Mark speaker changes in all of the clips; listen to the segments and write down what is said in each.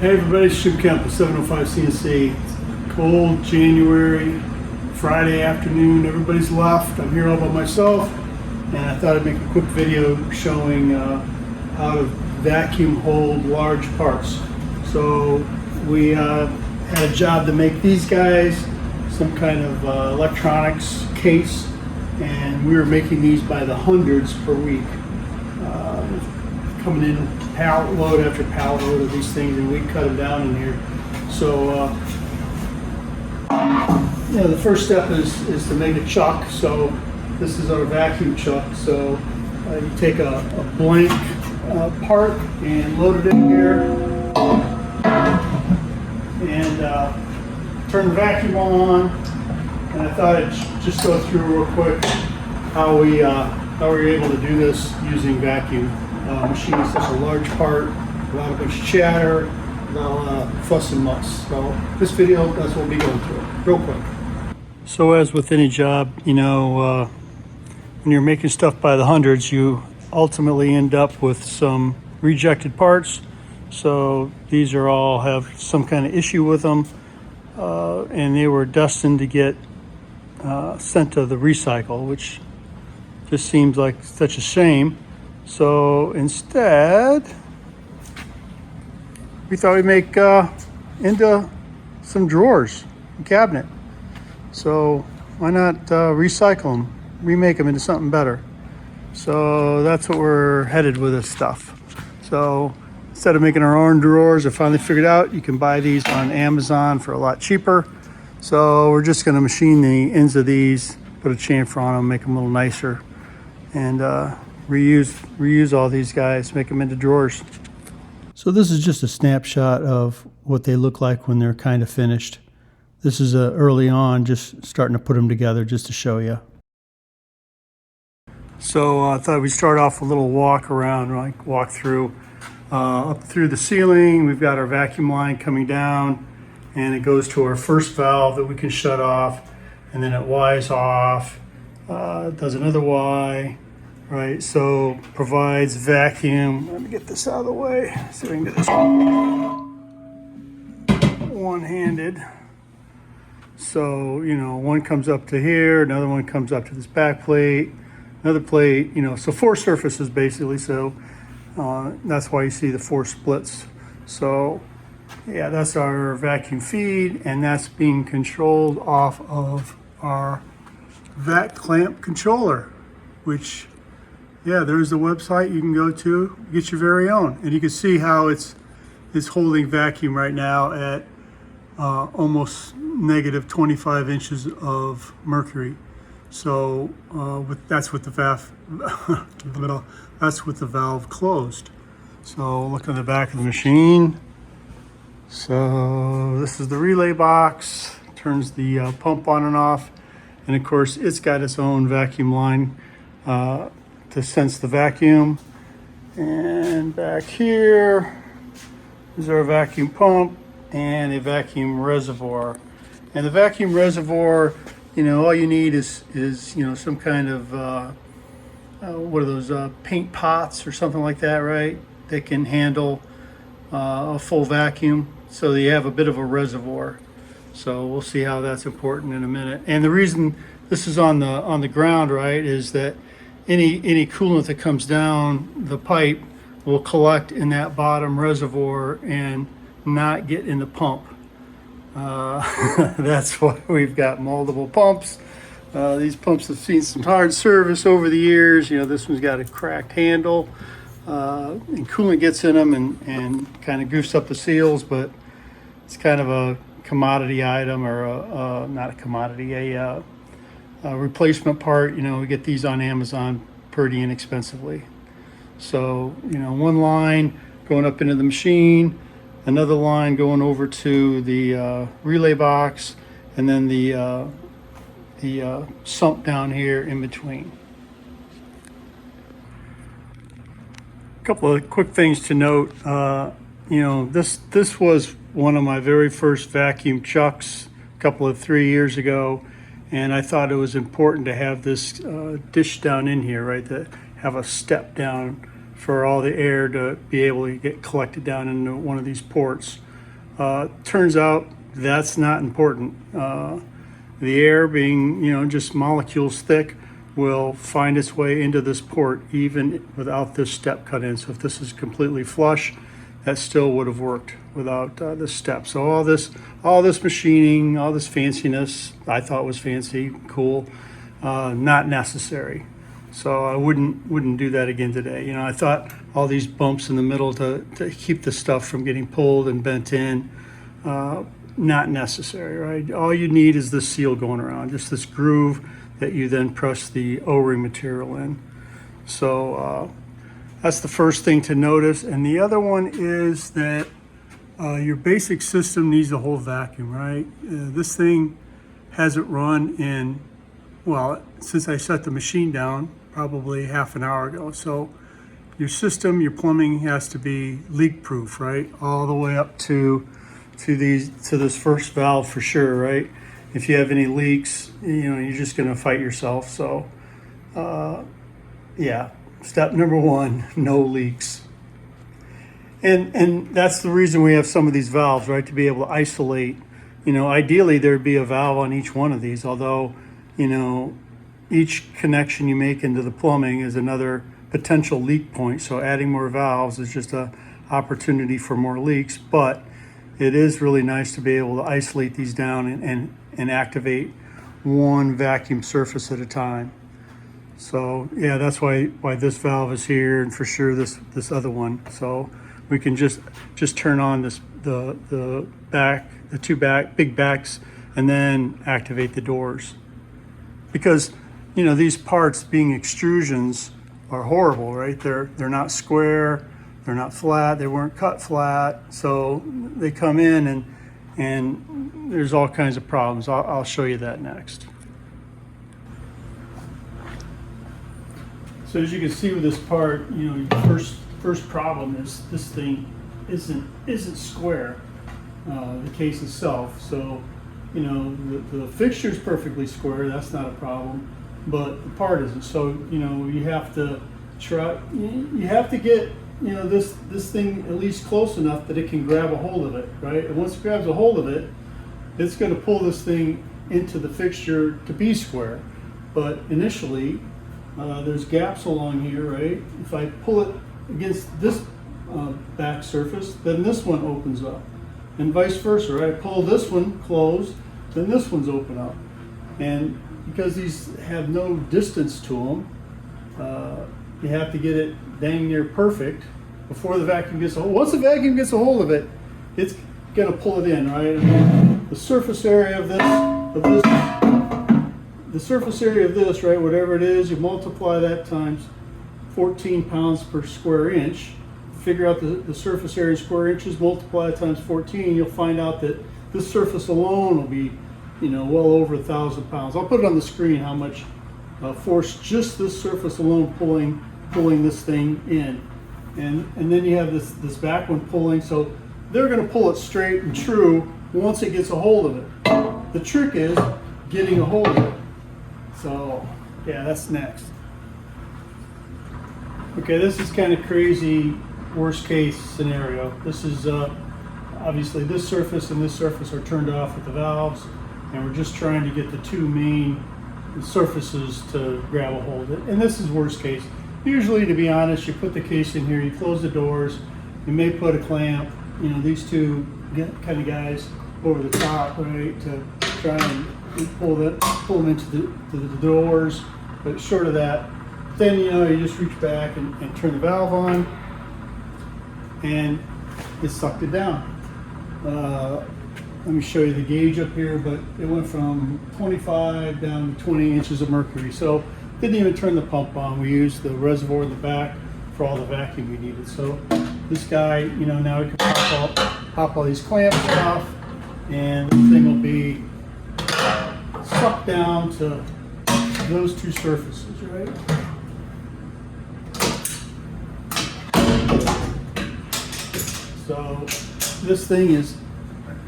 Speaker 1: Hey everybody, it's Jim Kemp with 705 CNC. It's a cold January, Friday afternoon. Everybody's left. I'm here all by myself, and I thought I'd make a quick video showing how to vacuum hold large parts. So we had a job to make these guys, some kind of electronics case, and we were making these by the hundreds per week. Coming in pallet load after pallet load of these things, and we cut them down in here. So the first step is to make a chuck. So this is our vacuum chuck. So you take a blank part and load it in here, and turn the vacuum on. And I thought I'd just go through real quick how we were able to do this using vacuum. Machining such a large part without a bunch of chatter, without a lot of fuss and muss. So this video, that's what we'll be going through real quick. So as with any job, when you're making stuff by the hundreds, you ultimately end up with some rejected parts. So these are all have some kind of issue with them, and they were destined to get sent to the recycle, which just seems like such a shame. So instead, we thought we'd make into some drawers, a cabinet. So why not recycle them, remake them into something better? So that's what we're headed with this stuff. So instead of making our own drawers, I finally figured out you can buy these on Amazon for a lot cheaper. So we're just going to machine the ends of these, put a chamfer on them, make them a little nicer, and reuse all these guys, make them into drawers. So this is just a snapshot of what they look like when they're kind of finished. This is early on, just starting to put them together just to show you. So I thought we'd start off with a little walk around, like walk through up through the ceiling. We've got our vacuum line coming down, and it goes to our first valve that we can shut off, and then it Y's off, does another Y. Right, so provides vacuum. Let me get this out of the way. See if I can get this one-handed. So, one comes up to here, another one comes up to this back plate, another plate, so 4 surfaces basically. So that's why you see the 4 splits. So yeah, that's our vacuum feed, and that's being controlled off of our vac clamp controller, which, yeah, there's the website you can go to, get your very own. And you can see how it's holding vacuum right now at almost negative 25 inches of mercury. So that's with the valve that's with the valve closed. So look on the back of the machine. So this is the relay box, turns the pump on and off, and of course it's got its own vacuum line to sense the vacuum. And back here is our vacuum pump and a vacuum reservoir. And the vacuum reservoir, all you need is some kind of what are those paint pots or something like that, right? That can handle a full vacuum. So you have a bit of a reservoir. So we'll see how that's important in a minute. And the reason this is on the ground, right, is that any coolant that comes down the pipe will collect in that bottom reservoir and not get in the pump. That's why we've got multiple pumps. These pumps have seen some hard service over the years. This one's got a cracked handle, and coolant gets in them and kind of goofs up the seals, but it's kind of a commodity item, or not a commodity, a replacement part. We get these on Amazon pretty inexpensively. So one line going up into the machine, another line going over to the relay box, and then the sump down here in between. A couple of quick things to note. This was one of my very first vacuum chucks a couple of 3 years ago, and I thought it was important to have this dish down in here, right, to have a step down for all the air to be able to get collected down into one of these ports. Turns out that's not important. The air being, just molecules thick will find its way into this port even without this step cut in. So if this is completely flush, that still would have worked without this step. So all this machining, all this fanciness, I thought was fancy, cool, not necessary. So I wouldn't do that again today. I thought all these bumps in the middle to keep the stuff from getting pulled and bent in, not necessary, right? All you need is this seal going around, just this groove that you then press the O-ring material in. So that's the first thing to notice. And the other one is that your basic system needs a whole vacuum, right? This thing hasn't run in, well, since I shut the machine down probably half an hour ago. So your system, your plumbing has to be leak proof, right? All the way up to this first valve for sure, right? If you have any leaks, you're just going to fight yourself. So yeah, step number one, no leaks. And that's the reason we have some of these valves, right? To be able to isolate. Ideally there'd be a valve on each one of these, although, each connection you make into the plumbing is another potential leak point. So adding more valves is just an opportunity for more leaks, but it is really nice to be able to isolate these down and activate one vacuum surface at a time. So yeah, that's why this valve is here, and for sure this other one. So we can just turn on the two big backs and then activate the doors. Because these parts being extrusions are horrible, right? They're not square, they're not flat, they weren't cut flat, so they come in and there's all kinds of problems. I'll show you that next. So as you can see with this part, first problem is this thing isn't square, the case itself. So the fixture is perfectly square, that's not a problem, but the part isn't. So you have to get this thing at least close enough that it can grab a hold of it, right? And once it grabs a hold of it, it's going to pull this thing into the fixture to be square. But initially, there's gaps along here, right? If I pull it against this back surface, then this one opens up, and vice versa, right? I pull this one closed, then this one's open up. And because these have no distance to them, you have to get it dang near perfect before the vacuum gets a hold. Once the vacuum gets a hold of it, it's going to pull it in, right? And the surface area of this, right, whatever it is, you multiply that times 14 pounds per square inch. Figure out the surface area in square inches, multiply it times 14, you'll find out that this surface alone will be, well over 1,000 pounds. I'll put it on the screen how much force just this surface alone pulling this thing in. And then you have this back one pulling, so they're going to pull it straight and true once it gets a hold of it. The trick is getting a hold of it. So yeah, that's next. Okay, this is kind of crazy worst case scenario. This is obviously this surface and this surface are turned off with the valves, and we're just trying to get the two main surfaces to grab a hold of it. And this is worst case. Usually, to be honest, you put the case in here, you close the doors, you may put a clamp, these two kind of guys over the top, right, to try and pull them into the doors. But short of that, then you just reach back and turn the valve on, and it sucked it down. Let me show you the gauge up here, but it went from 25 down to 20 inches of mercury. So didn't even turn the pump on. We used the reservoir in the back for all the vacuum we needed. So this guy, now we can pop all these clamps off, and the thing will be sucked down to those two surfaces, right? So this thing is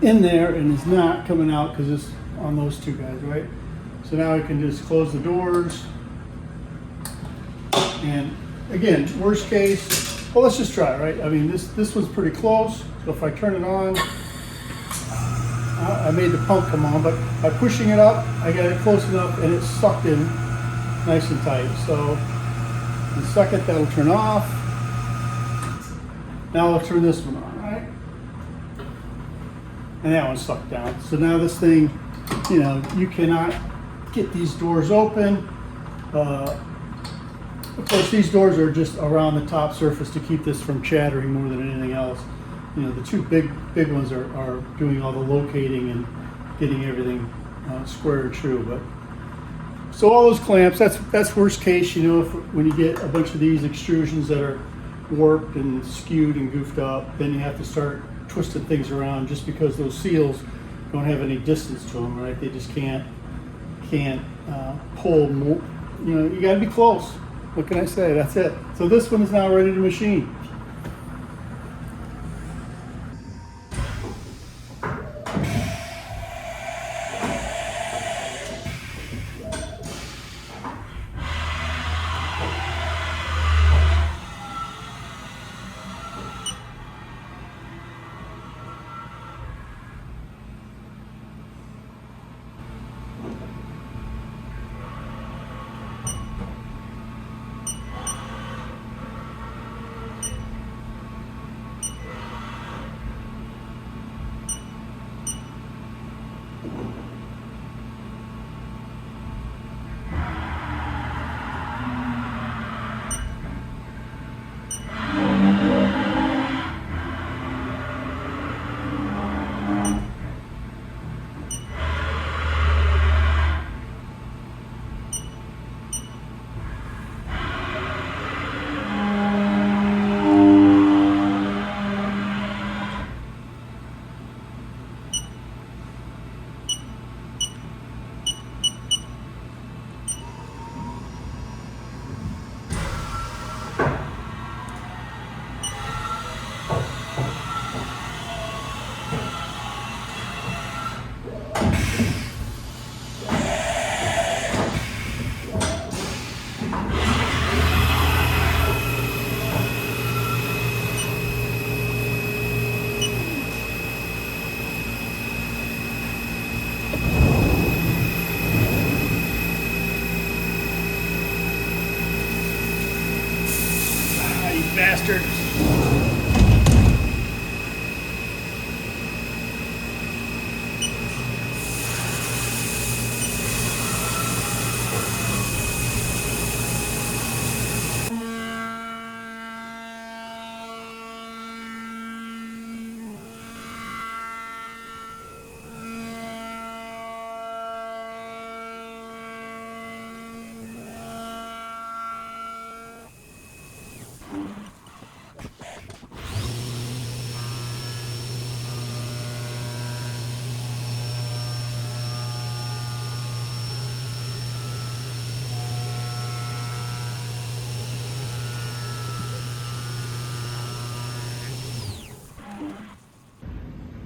Speaker 1: in there and is not coming out because it's on those two guys, right? So now we can just close the doors. And again, worst case, well, let's just try, right? I mean, this one's pretty close. So if I turn it on, I made the pump come on, but by pushing it up, I got it close enough and it's sucked in nice and tight. So in a second, that'll turn off. Now I'll turn this one on, right? And that one's sucked down. So now this thing, you know, you cannot get these doors open. Of course, these doors are just around the top surface to keep this from chattering more than anything else. You know, the two big ones are doing all the locating and getting everything square and true. But so all those clamps, that's worst case. You know, when you get a bunch of these extrusions that are warped and skewed and goofed up, then you have to start twisting things around just because those seals don't have any distance to them, right? They just can't pull more. You know, you got to be close. What can I say? That's it. So this one is now ready to machine. Bastard.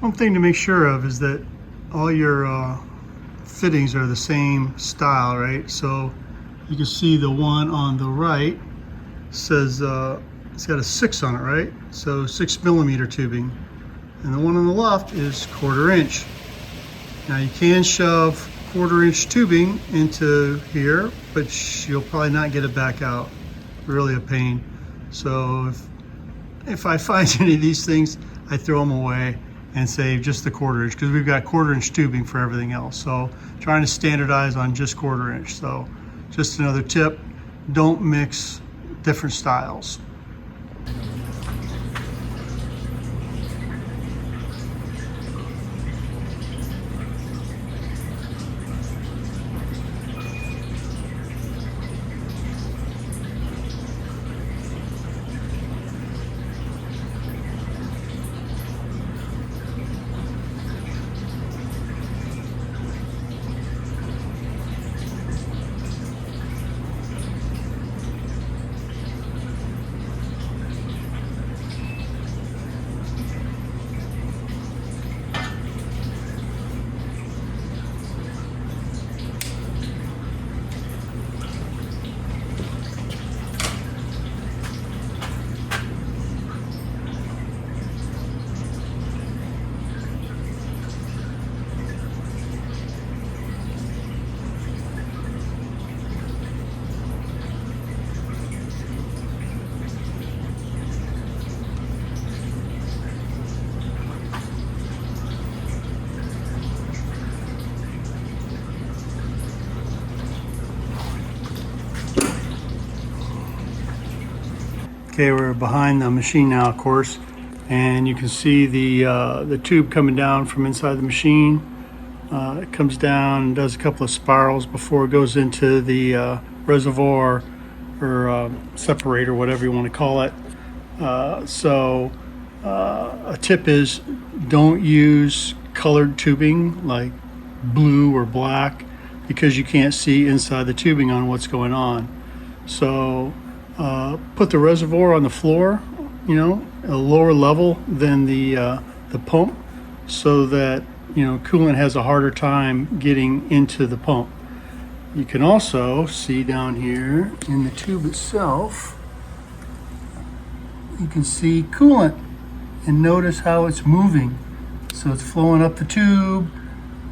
Speaker 1: One thing to make sure of is that all your fittings are the same style, right? So you can see the one on the right says it's got a 6 on it, right? So 6mm tubing. And the one on the left is 1/4 inch. Now you can shove 1/4 inch tubing into here, but you'll probably not get it back out. Really a pain. So if I find any of these things, I throw them away and save just the 1/4 inch, because we've got 1/4 inch tubing for everything else. So trying to standardize on just 1/4 inch. So just another tip, don't mix different styles. Okay, we're behind the machine now, of course, and you can see the tube coming down from inside the machine. It comes down and does a couple of spirals before it goes into the reservoir or separator, whatever you want to call it. A tip is don't use colored tubing like blue or black because you can't see inside the tubing on what's going on. So put the reservoir on the floor, you know, a lower level than the pump, so that coolant has a harder time getting into the pump. You can also see down here in the tube itself, you can see coolant, and notice how it's moving. So it's flowing up the tube,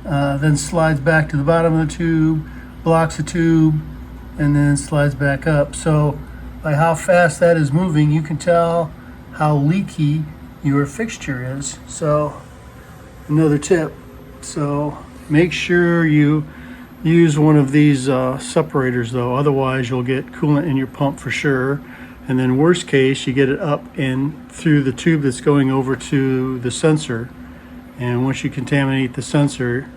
Speaker 1: then slides back to the bottom of the tube, blocks the tube, and then slides back up. So by how fast that is moving, you can tell how leaky your fixture is. So another tip. So make sure you use one of these separators though, otherwise you'll get coolant in your pump for sure. And then worst case, you get it up and through the tube that's going over to the sensor. And once you contaminate the sensor,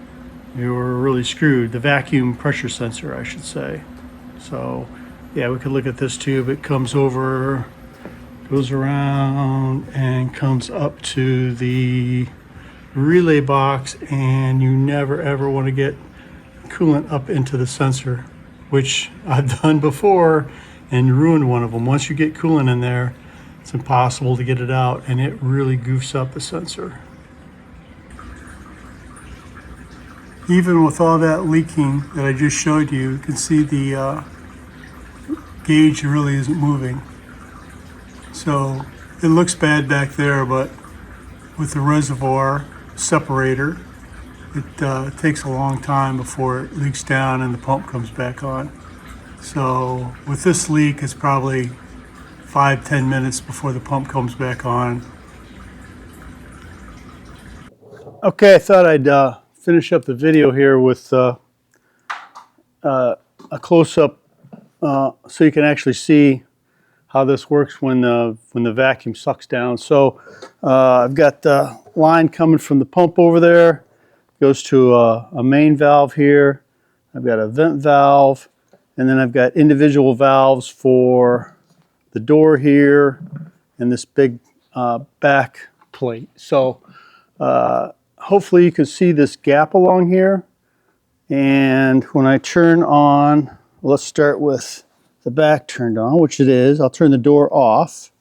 Speaker 1: you're really screwed. The vacuum pressure sensor, I should say. So yeah, we could look at this tube. It comes over, goes around, and comes up to the relay box, and you never ever want to get coolant up into the sensor, which I've done before and ruined one of them. Once you get coolant in there, it's impossible to get it out, and it really goofs up the sensor. Even with all that leaking that I just showed you, you can see the gauge really isn't moving. So it looks bad back there, but with the reservoir separator, it takes a long time before it leaks down and the pump comes back on. So with this leak, it's probably 5-10 minutes before the pump comes back on. Okay, I thought I'd finish up the video here with a close-up so you can actually see how this works when the vacuum sucks down. So I've got the line coming from the pump over there, goes to a main valve here. I've got a vent valve, and then I've got individual valves for the door here and this big back plate. So hopefully you can see this gap along here. And when I turn on, let's start with the back turned on, which it is. I'll turn the door off.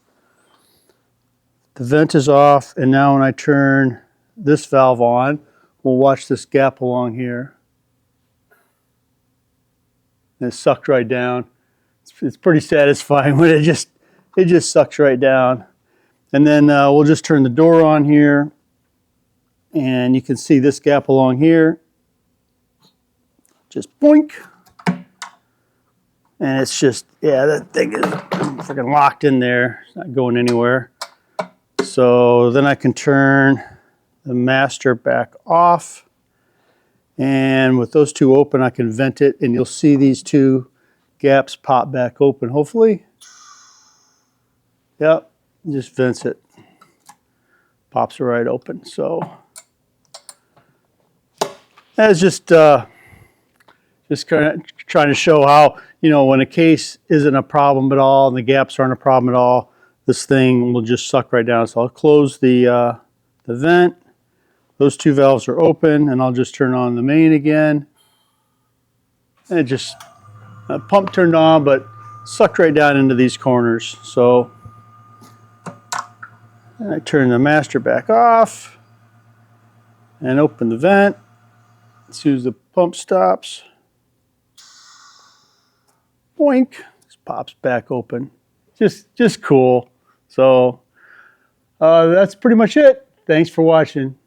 Speaker 1: The vent is off, and now when I turn this valve on, we'll watch this gap along here. And it sucked right down. It's pretty satisfying when it just sucks right down. And then we'll just turn the door on here, and you can see this gap along here. Just boink. And it's just, yeah, that thing is freaking locked in there. It's not going anywhere. So then I can turn the master back off. And with those two open, I can vent it, and you'll see these two gaps pop back open, hopefully. Yep, just vents it. Pops it right open. So that's just kind of trying to show how, when a case isn't a problem at all and the gaps aren't a problem at all, this thing will just suck right down. So I'll close the vent. Those two valves are open, and I'll just turn on the main again. And it just, pump turned on, but sucked right down into these corners. So I turn the master back off and open the vent. As soon as the pump stops, boink, just pops back open. Just cool. So that's pretty much it. Thanks for watching.